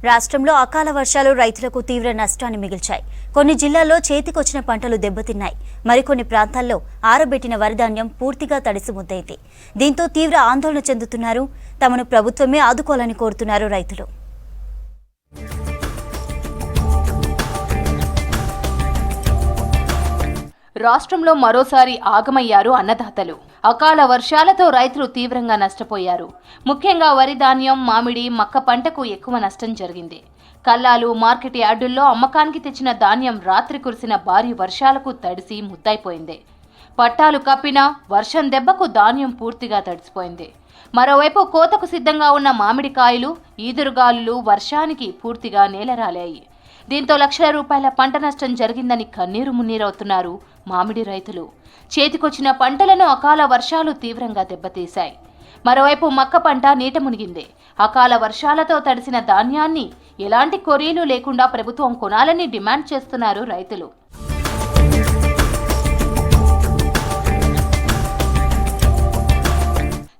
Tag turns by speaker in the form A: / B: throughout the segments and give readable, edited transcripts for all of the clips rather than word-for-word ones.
A: రాష్ట్రంలో అకాల వర్షాలు రైతులకు తీవ్ర నష్టాన్ని మిగిల్చాయి. కొన్ని జిల్లాల్లో చేతికొచ్చిన పంటలు దెబ్బతిన్నాయి. మరికొన్ని ప్రాంతాల్లో ఆరబెట్టిన వరిధాన్యం పూర్తిగా తడిసి ముద్దైంది. దీంతో తీవ్ర ఆందోళన చెందుతున్నారు. తమను ప్రభుత్వమే ఆదుకోవాలని కోరుతున్నారు రైతులు.
B: రాష్ట్రంలో మరోసారి ఆగమయ్యారు అన్నదాతలు. అకాల వర్షాలతో రైతులు తీవ్రంగా నష్టపోయారు. ముఖ్యంగా వరి ధాన్యం, మామిడి, మక్క పంటకు ఎక్కువ నష్టం జరిగింది. కల్లాలు, మార్కెట్ యార్డుల్లో అమ్మకానికి తెచ్చిన ధాన్యం రాత్రి కురిసిన భారీ వర్షాలకు తడిసి ముద్దైపోయింది. పట్టాలు కప్పినా వర్షం దెబ్బకు ధాన్యం పూర్తిగా తడిసిపోయింది. మరోవైపు కోతకు సిద్ధంగా ఉన్న మామిడికాయలు, ఈదురుగాలులు వర్షానికి పూర్తిగా నేలరాలాయి. దీంతో లక్షల రూపాయల పంట నష్టం జరిగిందని కన్నీరు మున్నీరవుతున్నారు మామిడి రైతులు. చేతికొచ్చిన పంటలను అకాల వర్షాలు తీవ్రంగా దెబ్బతీశాయి. మరోవైపు మక్క పంట నీట మునిగింది. అకాల వర్షాలతో తడిసిన ధాన్యాన్ని ఎలాంటి కొరీలు లేకుండా ప్రభుత్వం కొనాలని డిమాండ్ చేస్తున్నారు రైతులు.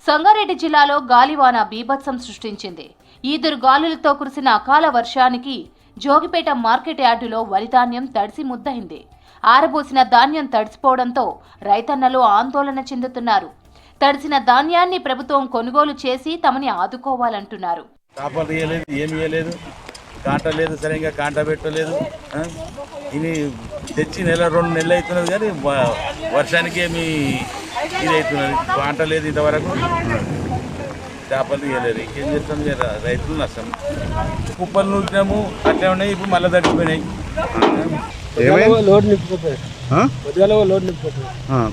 B: సంగారెడ్డి జిల్లాలో గాలివాన బీభత్సం సృష్టించింది. ఈదురు గాలులతో కురిసిన అకాల వర్షానికి జోగిపేట మార్కెట్ యార్డులో వరిధాన్యం తడిసి ముద్దయింది. ఆరబోసిన ధాన్యం తడిసిపోవడంతో రైతన్నలు ఆందోళన చెందుతున్నారు. తడిసిన ధాన్యాన్ని ప్రభుత్వం కొనుగోలు చేసి తమని ఆదుకోవాలంటున్నారు.
C: సరిగ్గా కాంట పెట్టలేదు. ఇది తెచ్చి నెల 2 నెలలు అవుతున్నది కానీ వర్షానికి ఏమి ఇది అవుతున్నది. కాంట లేదు ఇంతవరకు. చేపలు తీయలేదు. ఇంకేం చేస్తాం, రైతులు నష్టం. కుప్పలు నూకినాము అట్లా ఉన్నాయి. ఇప్పుడు మళ్ళీ తడిచిపోయినాయి.
D: లోడ్ నింపుకోపోయాయి. లోడ్ నింపుకోపోయాయి.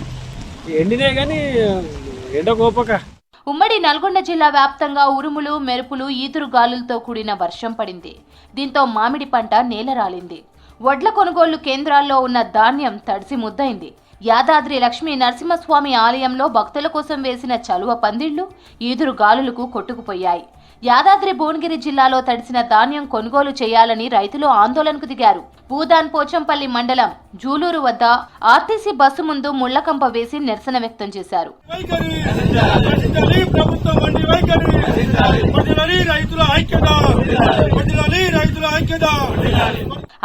D: ఎండినే కానీ ఎండకోపక.
B: ఉమ్మడి నల్గొండ జిల్లా వ్యాప్తంగా ఉరుములు, మెరుపులు, ఈదురు గాలులతో కూడిన వర్షం పడింది. దీంతో మామిడి పంట నేలరాలింది. వడ్ల కొనుగోలు కేంద్రాల్లో ఉన్న ధాన్యం తడిసి ముద్దైంది. యాదాద్రి లక్ష్మీ నరసింహస్వామి ఆలయంలో భక్తుల కోసం వేసిన చలువ పందిళ్లు ఈదురు గాలులకు కొట్టుకుపోయాయి. యాదాద్రి భువనగిరి జిల్లాలో తడిసిన ధాన్యం కొనుగోలు చేయాలని రైతులు ఆందోళనకు దిగారు. భూదాన్ పోచంపల్లి మండలం జూలూరు వద్ద ఆర్టీసీ బస్సు ముందు ముళ్లకంప వేసి నిరసన వ్యక్తం చేశారు.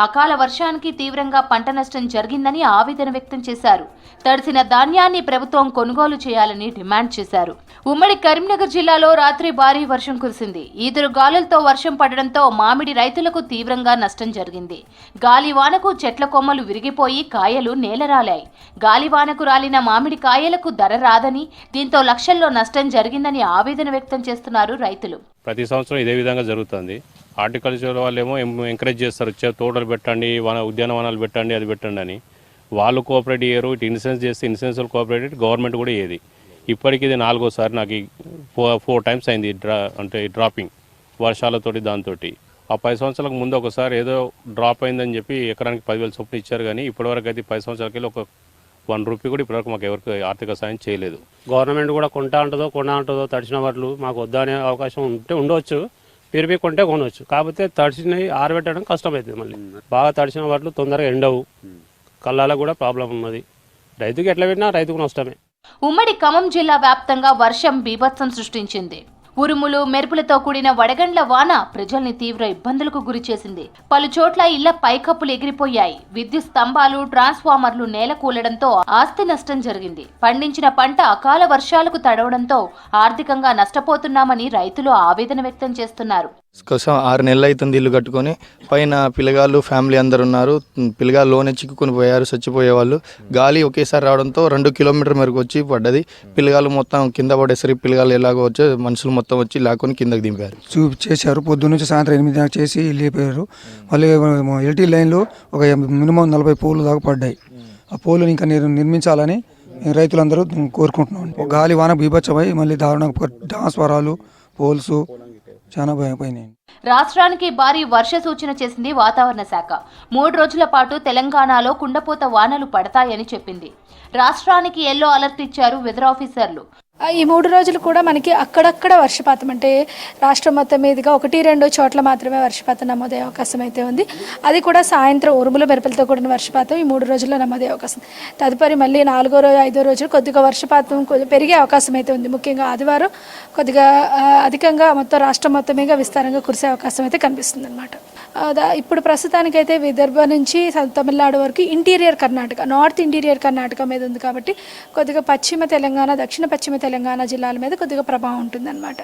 B: అకాల వర్షానికి తీవ్రంగా పంట నష్టం జరిగిందని ఆవేదన వ్యక్తం చేశారు. తడిసిన ధాన్యాన్ని ప్రభుత్వం కొనుగోలు చేయాలని డిమాండ్ చేశారు. ఉమ్మడి కరీంనగర్ జిల్లాలో రాత్రి భారీ వర్షం కురిసింది. ఈదురు గాలులతో వర్షం పడడంతో మామిడి రైతులకు తీవ్రంగా నష్టం జరిగింది. గాలివానకు చెట్ల కొమ్మలు విరిగిపోయి కాయలు నేలరాలాయి. గాలివానకు రాలిన మామిడి కాయలకు ధర రాదని, దీంతో లక్షల్లో నష్టం జరిగిందని ఆవేదన వ్యక్తం చేస్తున్నారు రైతులు.
E: ప్రతి సంవత్సరం ఇదే విధంగా జరుగుతుంది. హార్టికల్చర్ వాళ్ళేమో ఎంకరేజ్ చేస్తారు, తోటలు పెట్టండి, ఉద్యానవనాలు పెట్టండి, అది పెట్టండి అని. వాళ్ళు కోఆపరేట్ చేయరు. ఇటు ఇన్సూరెన్స్ చేస్తే ఇన్సూరెన్స్ వాళ్ళు కోఆపరేట్, గవర్నమెంట్ కూడా ఏది. ఇప్పటికి ఇది 4వ సారి. నాకు 4 టైమ్స్ అయింది అంటే డ్రాపింగ్ వర్షాలతోటి. దాంతో ఆ 10 సంవత్సరాలకు ముందు ఒకసారి ఏదో డ్రాప్ అయిందని చెప్పి ఎకరానికి 10,000 చొప్పున ఇచ్చారు. కానీ ఇప్పటివరకు అయితే 10 సంవత్సరాలకి ఒక 1 రూపీ కూడా ఇప్పటివరకు మాకు ఎవరికి ఆర్థిక సాయం చేయలేదు.
F: గవర్నమెంట్ కూడా కొంటా ఉంటుందో తడిచిన వాటిలు మాకు వద్దనే అవకాశం ఉండవచ్చు. పెరిపి కొంటే కొనవచ్చు. కాకపోతే తడిచినవి ఆరబెట్టడం కష్టమవుతుంది. మళ్ళీ బాగా తడిచిన వాటిలు తొందరగా ఎండవు. కళ్ళాలకు కూడా ప్రాబ్లం ఉన్నది. రైతుకి ఎట్లా పెట్టినా రైతుకు నష్టమే.
B: ఉమ్మడి ఖమ్మం జిల్లా వ్యాప్తంగా వర్షం బీభత్సం సృష్టించింది. ఉరుములు, మెరుపులతో కూడిన వడగండ్ల వాన ప్రజల్ని తీవ్ర ఇబ్బందులకు గురి చేసింది. పలు చోట్ల ఇళ్ల పైకప్పులు ఎగిరిపోయాయి. విద్యుత్ స్తంభాలు, ట్రాన్స్ఫార్మర్లు నేల కూలడంతో ఆస్తి నష్టం జరిగింది. పండించిన పంట అకాల వర్షాలకు తడవడంతో ఆర్థికంగా నష్టపోతున్నామని రైతులు ఆవేదన వ్యక్తం చేస్తున్నారు.
G: 6 నెలలు అవుతుంది ఇల్లు కట్టుకొని. పైన పిల్లగాళ్ళు ఫ్యామిలీ అందరు ఉన్నారు. పిల్లగాళ్ళు లోనే చిక్కుకొని పోయారు, చచ్చిపోయేవాళ్ళు. గాలి ఒకేసారి రావడంతో 2 కిలోమీటర్ మేరకు వచ్చి పడ్డది. పిల్లగాళ్ళు మొత్తం కింద పడేసరికి పిల్లగాళ్ళు ఎలాగో వచ్చి మనుషులు మొత్తం వచ్చి లాక్కొని కిందకి దింపారు.
H: చేశారు. పొద్దున్న నుంచి సాయంత్రం 8 దాకా చేసి లేపారు. మళ్ళీ ఎల్టీ లైన్లో ఒక మినిమం 40 పోలు దాకా పడ్డాయి. ఆ పోలుని ఇంకా నిర్మించాలని రైతులందరూ కోరుకుంటున్నాం. గాలి వాన బీభత్సమై మళ్ళీ దారుణంగా ట్రాన్స్ఫారాలు, పోల్స్ చాలా భయపోయినాయి.
B: రాష్ట్రానికి భారీ వర్ష సూచన చేసింది వాతావరణ శాఖ. 3 రోజుల పాటు తెలంగాణలో కుండపోత వానలు పడతాయని చెప్పింది. రాష్ట్రానికి ఎల్లో అలర్ట్ ఇచ్చారు వెదర్ ఆఫీసర్లు.
I: ఈ 3 రోజులు కూడా మనకి అక్కడక్కడ వర్షపాతం అంటే రాష్ట్రం మొత్తం మీదుగా 1-2 చోట్ల మాత్రమే వర్షపాతం నమోదయ్యే అవకాశం అయితే ఉంది. అది కూడా సాయంత్రం ఉరుములు మెరుపులతో కూడిన వర్షపాతం ఈ 3 రోజుల్లో నమోదయ్యే అవకాశం. తదుపరి మళ్ళీ 4వ రోజు 5వ రోజు కొద్దిగా వర్షపాతం పెరిగే అవకాశం అయితే ఉంది. ముఖ్యంగా ఆదివారం కొద్దిగా అధికంగా మొత్తం రాష్ట్రం మొత్తం మీద విస్తారంగా కురిసే అవకాశం అయితే కనిపిస్తుంది అనమాట. ఇప్పుడు ప్రస్తుతానికైతే విదర్భ నుంచి తమిళనాడు వరకు interior Karnataka, north interior Karnataka మీద ఉంది కాబట్టి కొద్దిగా పశ్చిమ తెలంగాణ, దక్షిణ పశ్చిమ తెలంగాణ జిల్లాల మీద కొద్దిగా ప్రభావం ఉంటుందన్నమాట.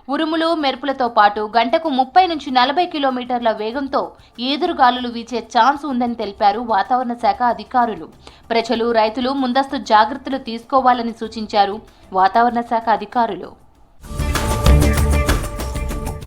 B: ఉరుములు మెరుపులతో పాటు గంటకు 30 నుంచి 40 కిలోమీటర్ల వేగంతో ఈదురుగాలులు వీచే ఛాన్స్ ఉందని తెలిపారు వాతావరణ శాఖ అధికారులు. ప్రజలు, రైతులు ముందస్తు జాగ్రత్తలు తీసుకోవాలని సూచించారు వాతావరణ శాఖ అధికారులు.